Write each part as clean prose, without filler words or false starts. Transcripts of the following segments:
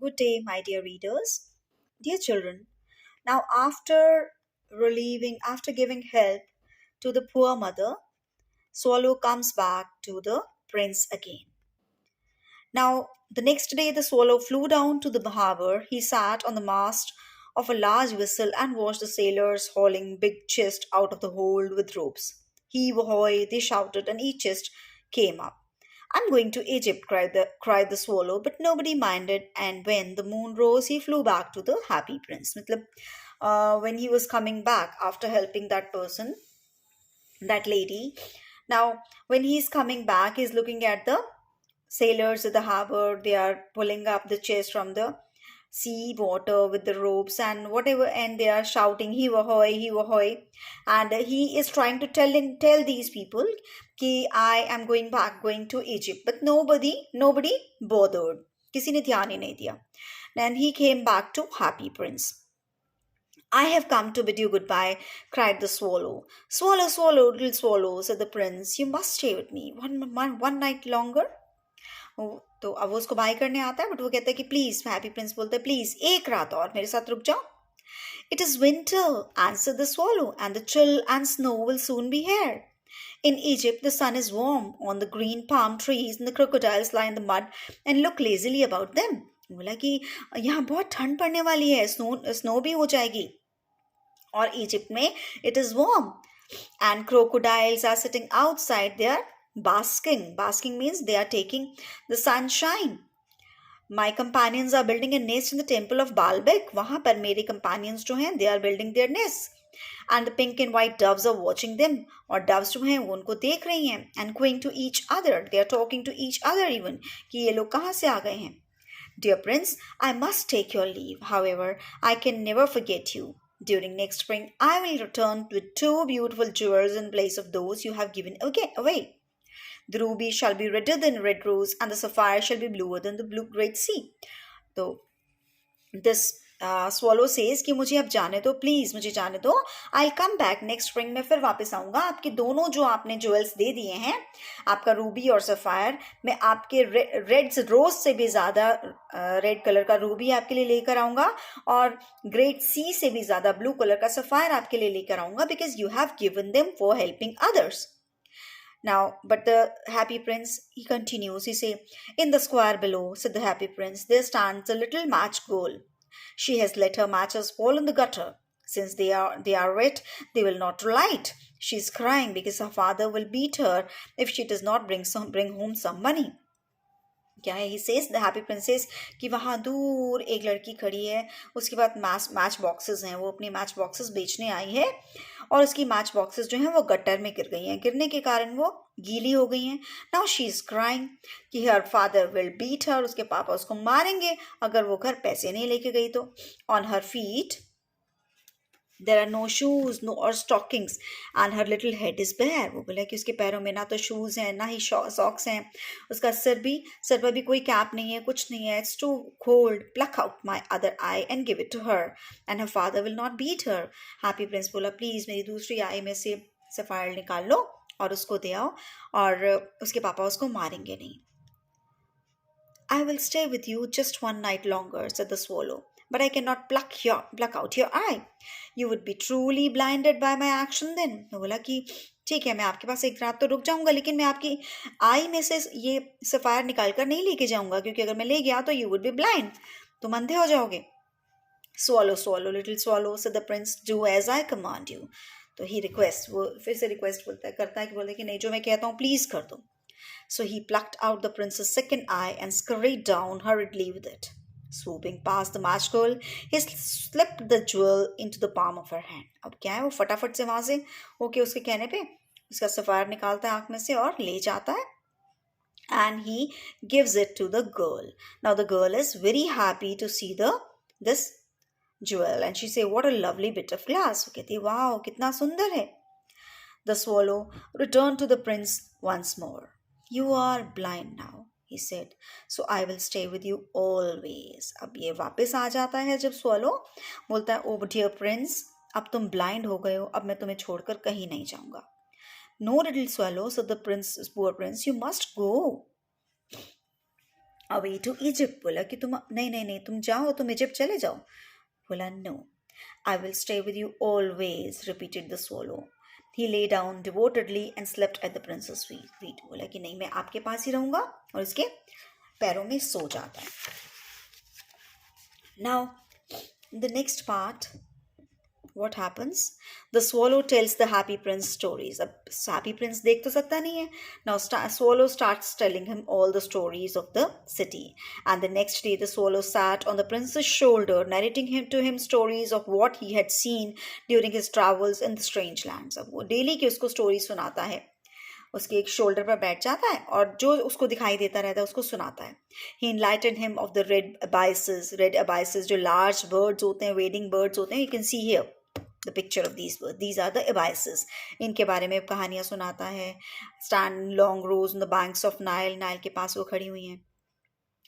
Good day, my dear readers. Dear children, now after giving help to the poor mother, Swallow comes back to the prince again. Now, the next day, the swallow flew down to the harbor. He sat on the mast of a large vessel and watched the sailors hauling big chest out of the hold with ropes. Heave ahoy, they shouted, and each chest came up. I'm going to Egypt, cried the swallow, but nobody minded. And when the moon rose, he flew back to the happy prince. When he was coming back after helping that person, that lady. Now, when he's coming back, he's looking at the sailors at the harbor. They are pulling up the chest from the sea water with the ropes and whatever, and they are shouting, heave ahoy, heave ahoy. And he is trying to tell these people कि I am going back, going to Egypt. But nobody bothered. किसी ने ध्यान ही नहीं दिया. Then he came back to Happy Prince. I have come to bid you goodbye, cried the swallow. Swallow, swallow, little swallow, said the prince. You must stay with me one night longer. तो अब वो उसको bye करने आता है, but वो कहता है कि प्लीज, हैप्पी प्रिंस बोलता है प्लीज एक रात और मेरे साथ रुक जाओ. It is winter, answered the swallow, and the chill and snow will soon be here. In Egypt, the sun is warm on the green palm trees, and the crocodiles lie in the mud and look lazily about them. बोला कि यहाँ बहुत ठंड पड़ने वाली है, snow भी हो जाएगी. और इजिप्ट में it is warm, and crocodiles are sitting outside there basking. Basking means they are taking the sunshine. My companions are building a nest in the temple of Baalbek. वहां पर मेरे companions जो हैं they are building their nest. And the pink and white doves are watching them. और doves जो हैं वो उनको देख रही हैं. And going to each other. They are talking to each other even. कि ये लोग कहाँ से आ गए हैं. Dear prince, I must take your leave. However, I can never forget you. During next spring, I will return with two beautiful jewels in place of those you have given away. The ruby shall be redder than red rose, and the sapphire shall be bluer than the blue great sea. So this swallow says कि मुझे अब जाने दो, please मुझे जाने दो. I'll come back next spring. मैं फिर वापस आऊंगा. आपके दोनों जो आपने ज्वेल्स दे दिए हैं, आपका रूबी और सफायर, मैं आपके रेड रोज से भी ज्यादा रेड कलर का रूबी आपके लिए लेकर आऊंगा, और ग्रेट सी से भी ज्यादा ब्लू कलर का सफायर आपके लिए लेकर आऊंगा, because you have given them for helping others. Now, but the happy prince, he continues, he say, in the square below, said the happy prince, there stands a little match girl. She has let her matches fall in the gutter. Since they are wet, they will not light. She is crying because her father will beat her if she does not bring home some money. क्या है, he says the happy princess, कि वहाँ दूर एक लड़की खड़ी है, उसके बाद मैच बॉक्सेस हैं, वो अपनी मैच बॉक्सेस बेचने आई है, और उसकी मैच बॉक्सेस जो हैं वो गटर में गिर गई हैं. गिरने के कारण वो गीली हो गई हैं. नाउ शी इज क्राइंग कि her father will beat her, उसके पापा उसको मारेंगे अगर वो घर पैसे नहीं लेके गई तो. On her feet there are no shoes no or stockings and her little head is bare. वो बोला कि उसके पैरों में ना तो शूज हैं ना ही सॉक्स हैं, उसका सर पर भी कोई कैप नहीं है, कुछ नहीं है. It's too cold, pluck out my other eye and give it to her and her father will not beat her. Happy Prince बोला प्लीज मेरी दूसरी आई में से सफायर निकाल लो और उसको दे आओ, और उसके पापा उसको मारेंगे नहीं. I will stay with you just one night longer, said the swallow, but I cannot pluck out your eye. You would be truly blinded by my action then. वो बोला कि ठीक है, मैं आपके पास एक रात तो रुक जाऊंगा, लेकिन मैं आपकी आई में से ये सफायर निकाल कर नहीं लेके जाऊंगा, क्योंकि अगर मैं ले गया तो you would be blind, तुम अंधे हो जाओगे. Swallow, swallow, little swallow, said the prince, do as I command you. तो ही रिक्वेस्ट, वो फिर से रिक्वेस्ट करता है कि बोलते कि नहीं, जो मैं कहता हूँ प्लीज कर दो. So he plucked out the prince's second eye and scurried down hurriedly with it. Swooping past the match girl, he slipped the jewel into the palm of her hand. अब क्या है, वो फटाफट से वहां से होके उसके कहने पे उसका सफायर निकालता है आंख में से और ले जाता है. And he gives it to the girl. Now the girl is very happy to see this jewel, and she say, "What a lovely bit of glass." वो कहती है, वाह कितना सुंदर है. The swallow returned to the prince once more. You are blind now, he said, so I will stay with you always. अब ये वापस आ जाता है जब swallow बोलता है, oh dear prince, अब तुम blind हो गए हो, अब मैं तुम्हें छोड़कर कहीं नहीं जाऊंगा. No, little swallow, said the poor prince, you must go. Away to Egypt, बोला कि तुम नहीं नहीं नहीं तुम जाओ, तुम इजिप्ट चले जाओ। बोला no, I will stay with you always, repeated the swallow. He lay down devotedly and slept at the princess feet. बोला कि नहीं मैं आपके पास ही रहूंगा, और उसके पैरों में सो जाता है. Now, the next part, what happens? The swallow tells the happy prince stories. अब happy prince देख तो सकता नहीं है. Now swallow starts telling him all the stories of the city. And the next day the swallow sat on the prince's shoulder, narrating to him stories of what he had seen during his travels in the strange lands. अब वो daily की उसको story सुनाता है. उसके एक shoulder पर बैठ जाता है और जो उसको दिखाई देता रहता है उसको सुनाता है. He enlightened him of the red abysses, जो large birds होते हैं, wading birds होते हैं. You can see here the picture of these birds. These are the abysses. इनके बारे में कहानियां सुनाता है. Stand long rows on the banks of Nile. Nile के पास वो खड़ी हुई हैं.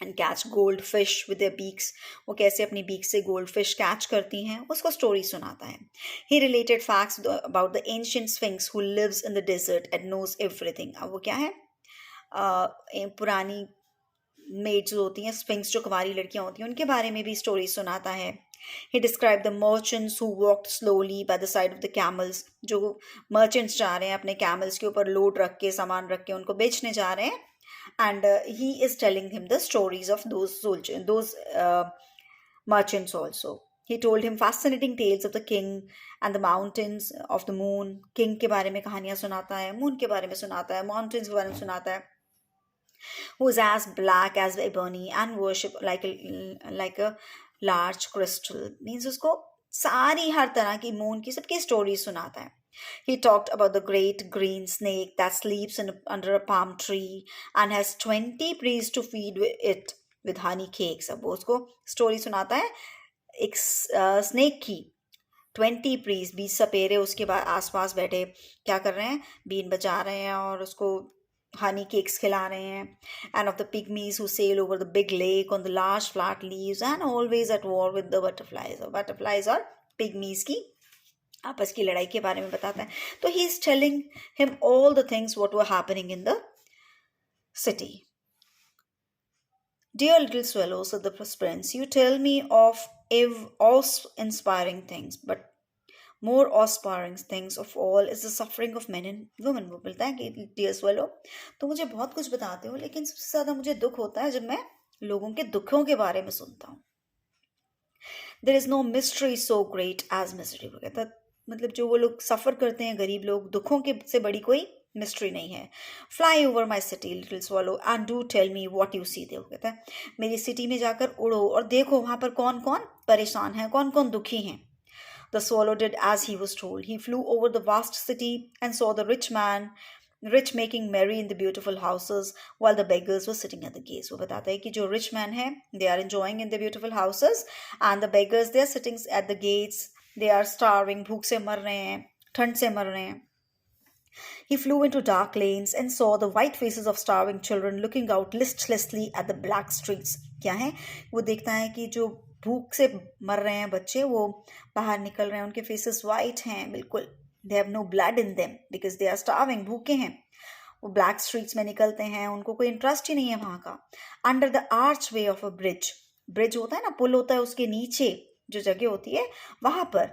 And catch goldfish with their beaks. वो कैसे अपनी बीक से goldfish catch करती हैं, उसको story सुनाता है. He related facts about the ancient sphinx who lives in the desert and knows everything. अब वो क्या है, पुरानी maids होती हैं, sphinx जो कुंवारी लड़कियां होती हैं, उनके बारे में भी story सुनाता है. He described the merchants who walked slowly by the side of the camels. जो merchants जा रहे हैं अपने camels के ऊपर लोड रख के, सामान रख के उनको बेचने जा रहे हैं. And he is telling him the stories of those merchants also. He told him fascinating tales of the king and the mountains of the moon. King के बारे में कहानियां सुनाता है, moon के बारे में सुनाता है, mountains के बारे में सुनाता है. Who is as black as ebony and worship like a large crystal. Means उसको सारी हर तरह की moon की सबकी stories सुनाता है. He talked about the great green snake that sleeps under a palm tree and has 20 priests to feed it with honey cakes. अब वो उसको story सुनाता है एक snake की. 20 priests, 20 सपेरे उसके आसपास बैठे क्या कर रहे हैं, बीन बजा रहे हैं और उसको honey cakes खिला रहे हैं. And of the pygmies who sail over the big lake on the large flat leaves and always at war with the butterflies. और butterflies और pygmies की आपस की लड़ाई के बारे में बताता है. तो he is telling him all the things what were happening in the city. Dear little swallow, said the prince, you tell me of awe-inspiring things, but more awe-inspiring things of all is the suffering of men and women. वो बोलता है कि dear swallow, तो मुझे बहुत कुछ बताते हो, लेकिन सबसे ज़्यादा मुझे दुख होता है जब मैं लोगों के दुखों के बारे में सुनता हूँ. There is no mystery so great as misery. वो कहता मतलब जो वो लोग सफ़र करते हैं, गरीब लोग, दुखों के से बड़ी कोई मिस्ट्री नहीं है. Fly over my city little swallow and do tell me what you see. देखो कहता है मेरी सिटी में जाकर उड़ो और देखो वहाँ पर कौन कौन परेशान है, कौन कौन दुखी हैं. The swallow did as he was told. He flew over the vast city and saw the rich making merry in the beautiful houses while the beggars were sitting at the gates. वो बताता है कि जो rich man है, they are enjoying in the beautiful houses, and the beggars, they are sitting at the gates. They are starving, भूख से मर रहे हैं, ठंड से मर रहे हैं. He flew into dark lanes and saw the white faces of starving children looking out listlessly at the black streets. क्या है, वो देखता है कि जो भूख से मर रहे हैं बच्चे, वो बाहर निकल रहे हैं, उनके फेसेस वाइट हैं बिल्कुल. They have no blood in them because they are starving, भूखे हैं. वो ब्लैक स्ट्रीट्स में निकलते हैं, उनको कोई इंटरेस्ट ही नहीं है वहाँ का. Under the archway of a bridge होता है ना, पुल होता है, उसके नीचे जो जगह होती है वहाँ पर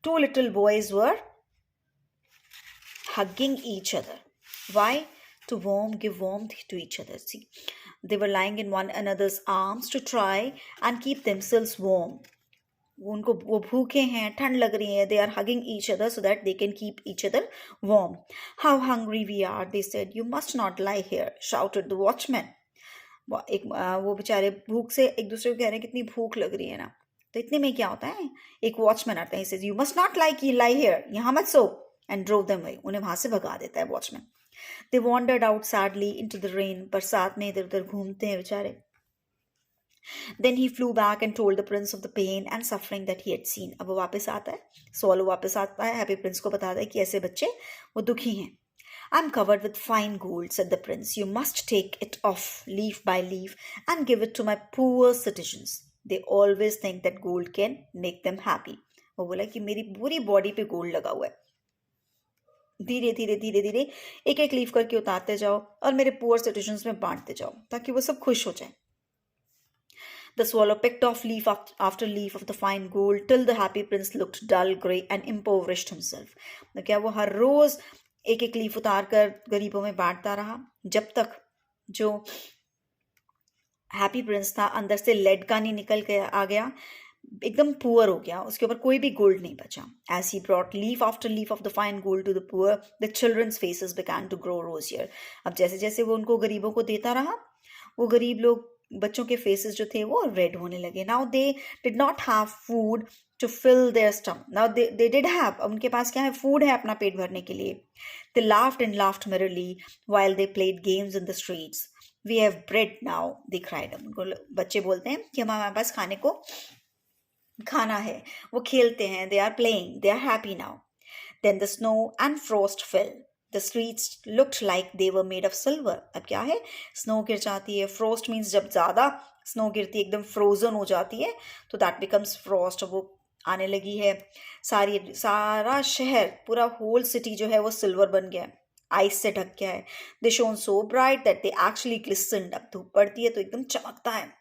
2 little boys were hugging each other. Why? To give warmth to each other. See, they were lying in one another's arms to try and keep themselves warm. उनको वो भूखे हैं, ठंड लग रही है. They are hugging each other so that they can keep each other warm. How hungry we are, they said. You must not lie here, shouted the watchman. वो बेचारे भूख से एक दूसरे को कह रहे हैं कितनी भूख लग रही है ना. तो इतने में क्या होता है, एक वॉचमैन आता है. He says, you must not lie here, यहाँ मत सो, and drove them away. उन्हें वहां से भगा देता है watchman. They wandered out sadly into the rain. बरसात में इधर उधर घूमते हैं बेचारे. Then he flew back and told the prince of the pain and suffering that he had seen. अब वो वापस आता है, swallow वापस आता है, हैप्पी प्रिंस को बताता है कि ऐसे बच्चे वो दुखी हैं. I'm covered with fine gold, said the prince. You must take it off leaf by leaf and give it to my poor citizens. They always think that gold can make them happy. वो बोला कि मेरी पूरी body पे gold लगा हुआ है, धीरे धीरे धीरे धीरे एक एक लीफ करके उतारते जाओ और मेरे पुअर सिटीजन्स में बांटते जाओ ताकि वो सब खुश हो जाए. The swallow picked off leaf after leaf of the fine gold till the happy prince looked dull, grey, and impoverished himself. तो क्या वो हर रोज एक एक लीफ उतार कर गरीबों में बांटता रहा, जब तक जो हैप्पी प्रिंस था अंदर से लेड का नहीं निकल के आ गया, एकदम पुअर हो गया, उसके ऊपर कोई भी गोल्ड नहीं बचा. As he brought leaf after leaf of the fine gold to the poor, the children's faces began to grow rosier. अब जैसे जैसे वो उनको गरीबों को देता रहा, वो गरीब लोग बच्चों के फेसेस जो थे वो रेड होने लगे. Now they did not have food to fill their stomach. Now they did have, उनके पास क्या है, फूड है अपना पेट भरने के लिए. They laughed and laughed merrily while they played games in the streets. We have bread now, they cried. उनको बच्चे बोलते हैं कि हमारे पास खाने को खाना है, वो खेलते हैं, they are playing, they are happy now. Then the snow and frost fell. The streets looked like they were made of silver. अब क्या है, स्नो गिर जाती है. फ्रोस्ट मीन्स जब ज़्यादा स्नो गिरती है, एकदम फ्रोजन हो जाती है, तो दैट बिकम्स फ्रॉस्ट. वो आने लगी है. सारा शहर, पूरा होल सिटी जो है वो सिल्वर बन गया है, आइस से ढक गया है. They shone so bright that they actually glistened. अब धूप पड़ती है तो एकदम चमकता है.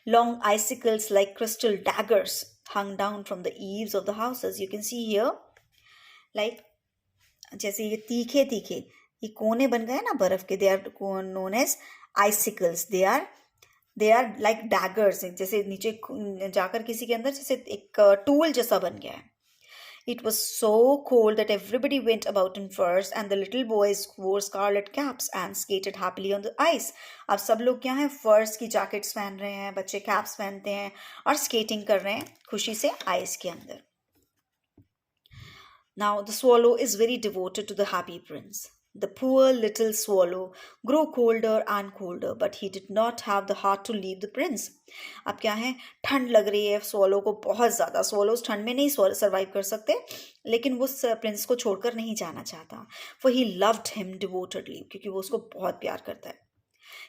Long icicles like crystal daggers hung down from the eaves of the houses. You can see here, like जैसे ये तीखे तीखे ये कोने बन गए ना बर्फ के, they are known as icicles. They are like daggers, जैसे नीचे जाकर किसी के अंदर जैसे एक टूल जैसा बन गया है. It was so cold that everybody went about in furs, and the little boys wore scarlet caps and skated happily on the ice. अब सब लोग क्या हैं, फर्स की जैकेट्स पहन रहे हैं, बच्चे कैप्स पहनते हैं और स्केटिंग कर रहे हैं खुशी से आइस के अंदर. Now the swallow is very devoted to the happy prince. The poor little swallow grew colder and colder, but he did not have the heart to leave the prince. अब क्या है, ठंड लग रही है swallow को बहुत ज़्यादा. swallows ठंड में नहीं सर्वाइव कर सकते, लेकिन वो प्रिंस को छोड़कर नहीं जाना चाहता. For he loved him devotedly, क्योंकि वो उसको बहुत प्यार करता है.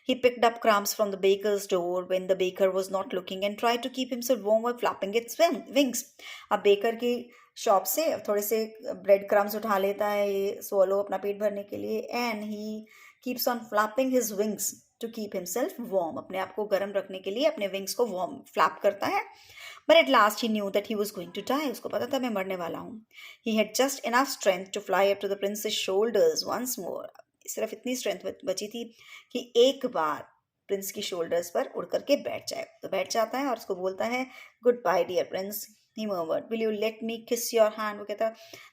He picked up crumbs from the baker's door when the baker was not looking and tried to keep himself warm by flapping its wings. अब बेकर की शॉप से थोड़े से ब्रेड क्रम्स उठा लेता है ये swallow अपना पेट भरने के लिए, and he keeps on flapping his wings to keep himself warm. अपने आप को गर्म रखने के लिए अपने विंग्स को वार्म फ्लैप करता है. But at last he knew that he was going to die. उसको पता था मैं मरने वाला हूँ. He had just enough strength to fly up to the prince's shoulders once more. सिर्फ इतनी स्ट्रेंथ बची थी कि एक बार प्रिंस की शोल्डर्स पर उड़ करके बैठ जाए. तो बैठ जाता है और उसको बोलता है, goodbye dear prince. He murmured, will you let me kiss your hand. वो कहता,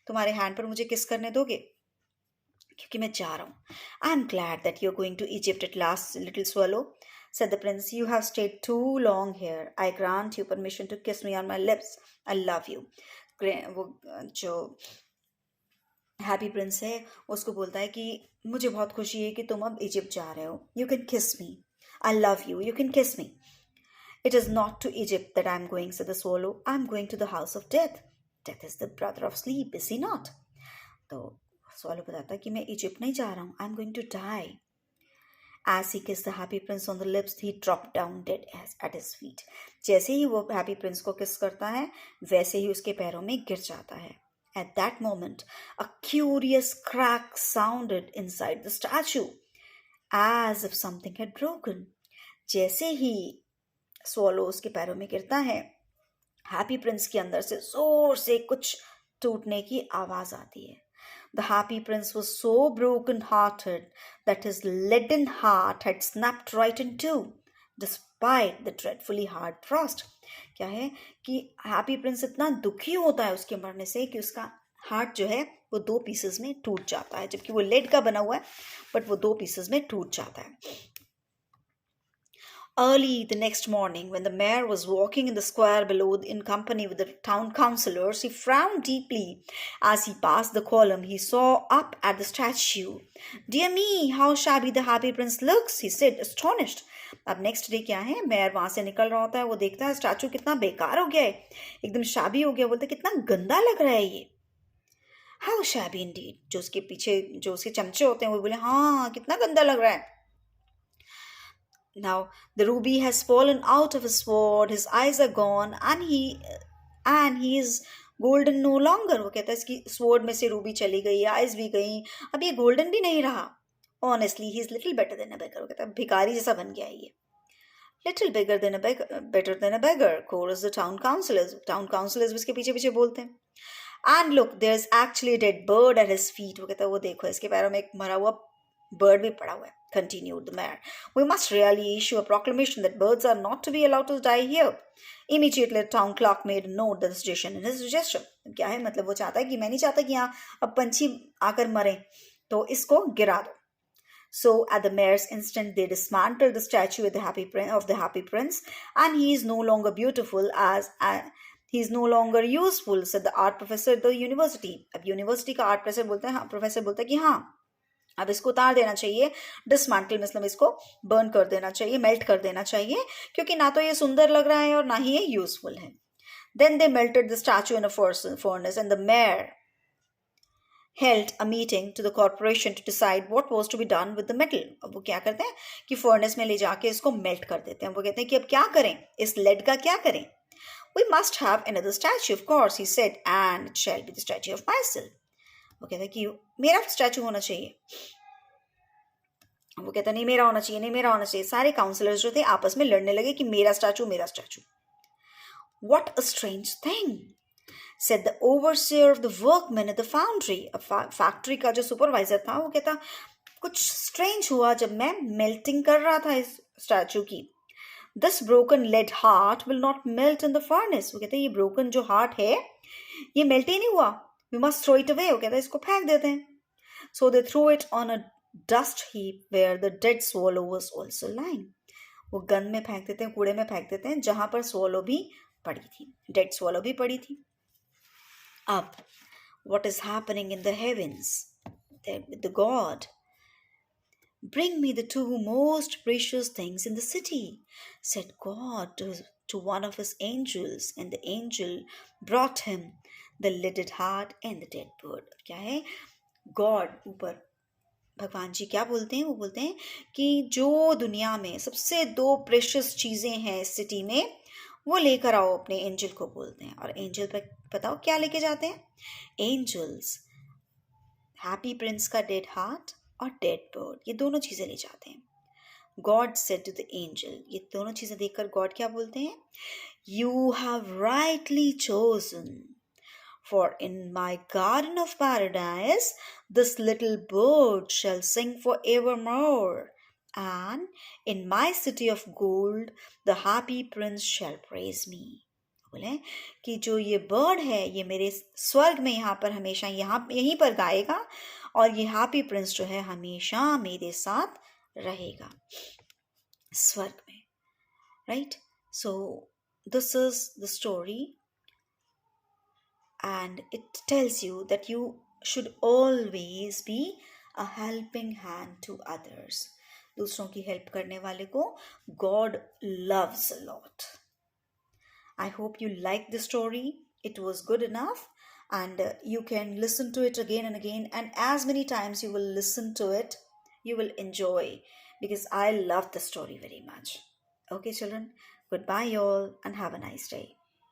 तुम्हारे हैंड पर मुझे किस करने दोगे, क्योंकि मैं जा रहा हूँ. I am glad that you are going to Egypt at last little swallow, said the prince. You have stayed too long here. I grant you permission to kiss me on my lips. I love you. वो जो happy Prince है उसको बोलता है कि मुझे बहुत खुशी है कि तुम अब इजिप्ट जा रहे हो. यू कैन किस मी. I love you. You can किस मी. It is not to Egypt that I am going, said the swallow. I am going to the house of death. Death is the brother of sleep, is he not? तो swallow बताता है कि मैं Egypt नहीं जा रहा हूँ. I am going to die. As he kissed the happy prince on the lips, he dropped down dead at his feet. जैसे ही वो हैप्पी प्रिंस को किस करता है, वैसे ही उसके पैरों में गिर जाता है. At that moment, a curious crack sounded inside the statue, as if something had broken. जैसे ही swallow उसके पैरों में गिरता है, हैप्पी प्रिंस के अंदर से जोर से कुछ टूटने की आवाज आती है. The happy prince was so broken-hearted that his leaden heart had snapped right in two, despite the dreadfully hard frost. क्या है कि हैप्पी प्रिंस इतना दुखी होता है उसके मरने से कि उसका हार्ट जो है वो 2 पीसेस में टूट जाता है, जबकि वो लेड का बना हुआ है, बट वो 2 पीसेस में टूट जाता है. Early the next morning, when the mayor was walking in the square below in company with the town councillors, he frowned deeply as he passed the column. He saw up at the statue. Dear me, how shabby the happy prince looks, he said, astonished. अब next day क्या है, mayor वहां से निकल रहा होता है, वो देखता है स्टैचू कितना बेकार हो गया है, एकदम शाबी हो गया. बोलता है कितना गंदा लग रहा है ये. How shabby Indeed. जो उसके पीछे जो उसके चमचे होते हैं वो बोले, हाँ कितना गंदा लग रहा है. Now the ruby has fallen out of his sword, his eyes are gone, and he is golden no longer. वो कहता है इसकी sword में से रूबी चली गई, eyes भी गई, अब ये golden भी नहीं रहा. Honestly, he is little better than a beggar. वो कहता है भिखारी जैसा बन गया है ये. Little bigger than a beggar, better than a beggar, chorus the town councillors. Town councillors उसके पीछे पीछे बोलते हैं. And look, there's actually a dead bird at his feet. वो कहता है वो देखो इसके पैरों में एक मरा हुआ bird भी पड़ा हुआ है. Continued the mayor. We must really issue a proclamation that birds are not to be allowed to die here. Immediately, the town clerk made a note of the suggestion in his suggestion. क्या है मतलब वो चाहता है कि मैं नहीं चाहता कि यहाँ अब पंछी आकर मरे तो इसको गिरा दो. So, at the mayor's instant, they dismantled the statue of the happy prince, and he is no longer beautiful as he is no longer useful, said the art professor at the university. अब university का art professor बोलता है, हाँ, professor बोलता है कि हाँ अब इसको उतार देना चाहिए. डिसमेंटल मतलब इसको बर्न कर देना चाहिए, मेल्ट कर देना चाहिए, क्योंकि ना तो ये सुंदर लग रहा है और ना ही ये यूजफुल है. Then they melted the statue in a furnace, and the mayor held a meeting to the corporation to decide what was to be done with the metal. अब वो क्या करते हैं कि फर्नेस में ले जाके इसको मेल्ट कर देते हैं. वो कहते हैं कि अब क्या करें, इस लेड का क्या करें. We must have another statue, of course, he said, and it shall be the statue of myself. वो कहता है कि मेरा स्टैचू होना चाहिए. वो कहता नहीं मेरा होना चाहिए, नहीं मेरा होना चाहिए. सारे काउंसलर्स जो थे आपस में लड़ने लगे कि मेरा स्टैचू, मेरा statue. What a strange thing, said the overseer of the workmen at the foundry. Factory का जो सुपरवाइजर था वो कहता कुछ स्ट्रेंज हुआ जब मैं मेल्टिंग कर रहा था इस स्टैचू की. This broken lead heart will not melt in the furnace. वो कहते हैं ये broken जो heart है ये मेल्ट ही नहीं हुआ. We must throw it away. वो कहता है इसको फेंक देते हैं. So they threw it on a dust heap where the dead swallow was also lying. वो गन में फेंक देते हैं, कूड़े में फेंक देते हैं जहां पर swallow भी पड़ी थी, डेड swallow भी पड़ी थी. अब what is happening in the heavens there with the God? Bring me the two most precious things in the city, said God to one of his angels, and the angel brought him the lidded heart and the dead bird. क्या है, God ऊपर भगवान जी क्या बोलते हैं, वो बोलते हैं कि जो दुनिया में सबसे दो प्रेशियस चीजें हैं इस सिटी में वो लेकर आओ. अपने एंजल को बोलते हैं और एंजल पर बताओ क्या लेके जाते हैं. एंजल्स हैप्पी प्रिंस का डेड हार्ट और डेड बर्ड, ये दोनों चीजें ले जाते हैं. God said to the angel, ये दोनों चीजें देखकर गॉड क्या बोलते हैं, you have rightly chosen, for in my garden of paradise this little bird shall sing for evermore, and in my city of gold the Happy Prince shall praise me. बोले कि जो ये bird है ये मेरे स्वर्ग में यहाँ पर हमेशा यहीं पर गाएगा और ये हैप्पी प्रिंस जो है हमेशा मेरे साथ रहेगा स्वर्ग में. Right, so this is the story and it tells you that you should always be a helping hand to others. दूसरों की हेल्प करने वाले को God loves a lot. I hope you liked the story. It was good enough, and you can listen to it again and again, and as many times you will listen to it, you will enjoy, because I love the story very much. Okay, children, goodbye, y'all, and have a nice day.